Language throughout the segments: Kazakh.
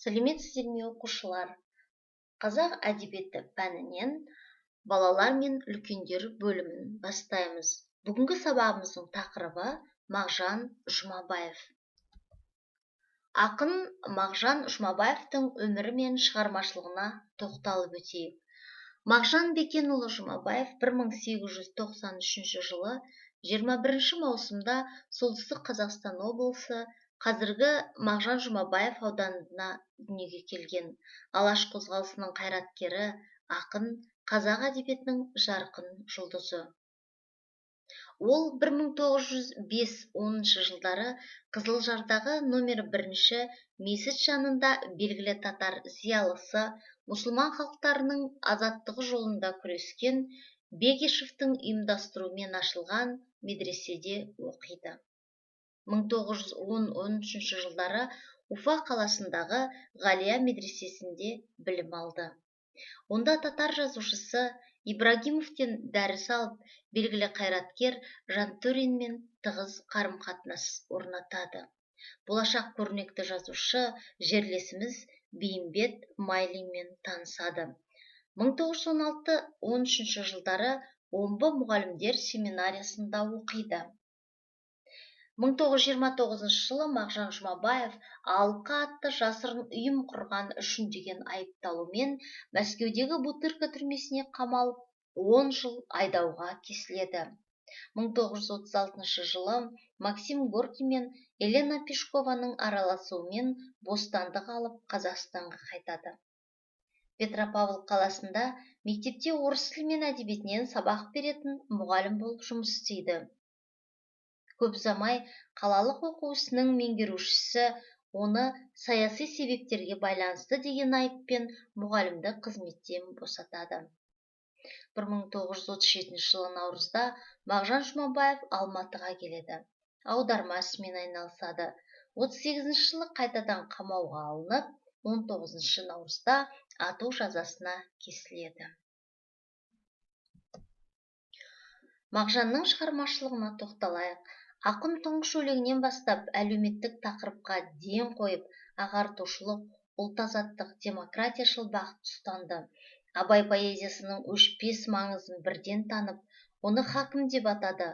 Сәлеметсіздер ме оқушылар? Қазақ әдебиеті пәнінен балалар мен үлкендер бөлімін бастаймыз. Бүгінгі сабағымыздың тақырыбы Мағжан Жұмабаев. Ақын Мағжан Жұмабаевтың өмірі мен шығармашылығына тоқталып өтейік. Мағжан Бекенұлы Жұмабаев 1893 жылы 21 маусымда солтүстік Қазақстан облысы, қазіргі Мағжан Жұмабаев ауданына дүниеге келген. Алаш қозғалысының қайраткері, ақын, қазақ әдебиетінің жарқын жұлдызы. Ол 1905-10 жылдары Қызылжардағы номер 1 мешіт жанында белгілі татар зиялысы, мұсылман халықтарының азаттығы жолында күрескен Бекишевтің ұйымдастыруымен ашылған медреседе оқиды. 1910-13 жылдары Уфа қаласындағы Ғалия медресесінде білім алды. Онда татар жазушысы Ибрагимовтен дәріс алып, белгілі қайраткер Жантөринмен тығыз қарым-қатынас орнатады. Болашақ көрнекті жазушы жерлесіміз Бейімбет Майлинмен танысады. 1916-13 жылдары Омбы мұғалімдер семинариясында оқиды. 1929 жылы Мағжан Жұмабаев Алқа атты жасырын ұйым құрған үшін деген айыпталумен Мәскеудегі Бутырка түрмесіне қамалып, 10 жыл айдауға кесіледі. 1936 жылы Максим Горький мен Елена Пешкованың араласуымен бостандық алып Қазақстанға қайтады. Петропавл қаласында мектепте орыс тілі мен әдебиетінен сабақ беретін мұғалім болып жұмыс істейді. Көп ұзамай қалалық оқу ісінің меңгерушісі оны саяси себептерге байланысты деген айыппен мұғалімдік қызметтен босатады. 1937 жылы наурызда Мағжан Жұмабаев Алматыға келеді. Аударма ісімен айналысады. 38 жылы қайтадан қамауға алынып, 19 наурызда ату жазасына кесіледі. Мағжанның шығармашылығына тоқталайық. Ақын тұңғыш өлеңінен бастап әлеуметтік тақырыпқа ден қойып, ағартушылық, ұлт-азаттық, демократияшыл бағыт ұстанды. Абай поэзиясының өшпес маңызын бірден танып, оны хакім деп атады.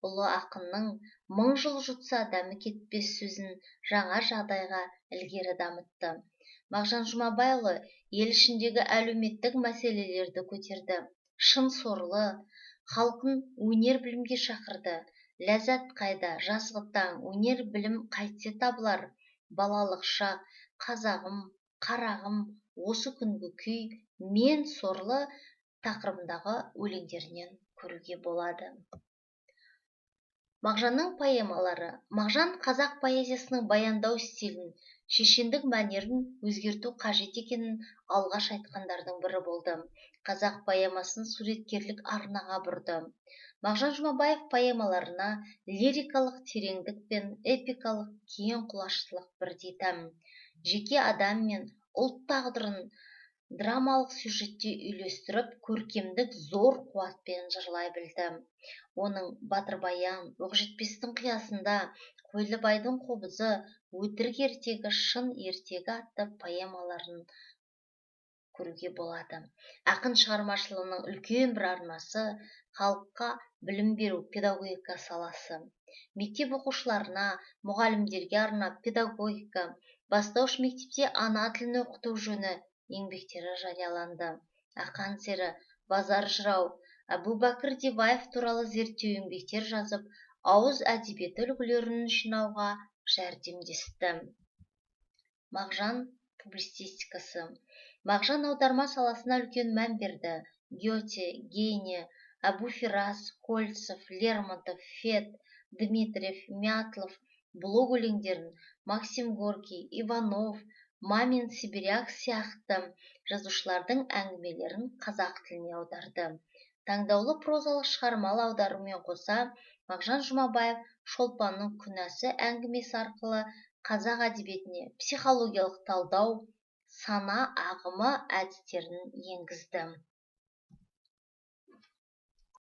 Ұлы ақынның мың жыл жұтса дәмі кетпес сөзін жаңа жағдайға ілгері дамытты. Мағжан Жұмабайұлы ел ішіндегі әлеуметтік мәселелерді көтерді. Шын сорлы, халқын өнер-білімге шақырды. Ләззат қайда, жазғы-таң, өнер-білім қайтсе табылар. Балалық шақ, қазағым, қарағым, осы күнгі күй, мен сорлы тақырыбындағы өлеңдерінен көруге болады. Мағжанның поэмалары. Мағжан қазақ поэзиясының баяндау стилін, шешендік мәнерін өзгерту қажет екенін алғаш айтқандардың бірі болды. Қазақ поэмасын суреткерлік арнаға бұрды. Мағжан Жұмабаев поэмаларына лирикалық тереңдік пен эпикалық кең құлаштылық бірдей тән. Жеке адам мен ұлт тағдырын драмалық сюжетте үйлестіріп, көркемдік зор қуатпен жырлай білді. Оның Батыр-баян, Оқжетпестің қиясында, Қойлыбайдың қобызы, Өтірік ертегі, шын ертегі атты поэмаларын көруге болады. Ақын шығармашылығының үлкен бір арнасы халыққа білім беру, педагогика саласы. Мектеп оқушыларына, мұғалімдерге арнап педагогика, бастауыш мектепте ана тілін оқыту жөнінде еңбектері жарияланды. Ақан сері, базар жырау, Әбубәкір Диваев туралы зерттеу еңбектер жазып, ауыз әдебиеті үлгілерін жинауға жәрдемдесті. Мағжан публицистикасы. Мағжан аударма саласына үлкен мән берді. Гете, Гейне, Әбу-Фирас, Кольцов, Лермонтов, Фет, Дмитриев, Мятлов блог өлеңдерін, Максим Горький, Иванов, Мамин, Сибиряк сияқты жазушылардың әңгімелерін қазақ тіліне аударды. Таңдаулы прозалық шығармалы аударумен қоса, Мағжан Жұмабаев Шолпанның күнәсі әңгімесі арқылы қазақ әдебиетіне психологиялық талдау, сана ағымы әдістерін енгізді.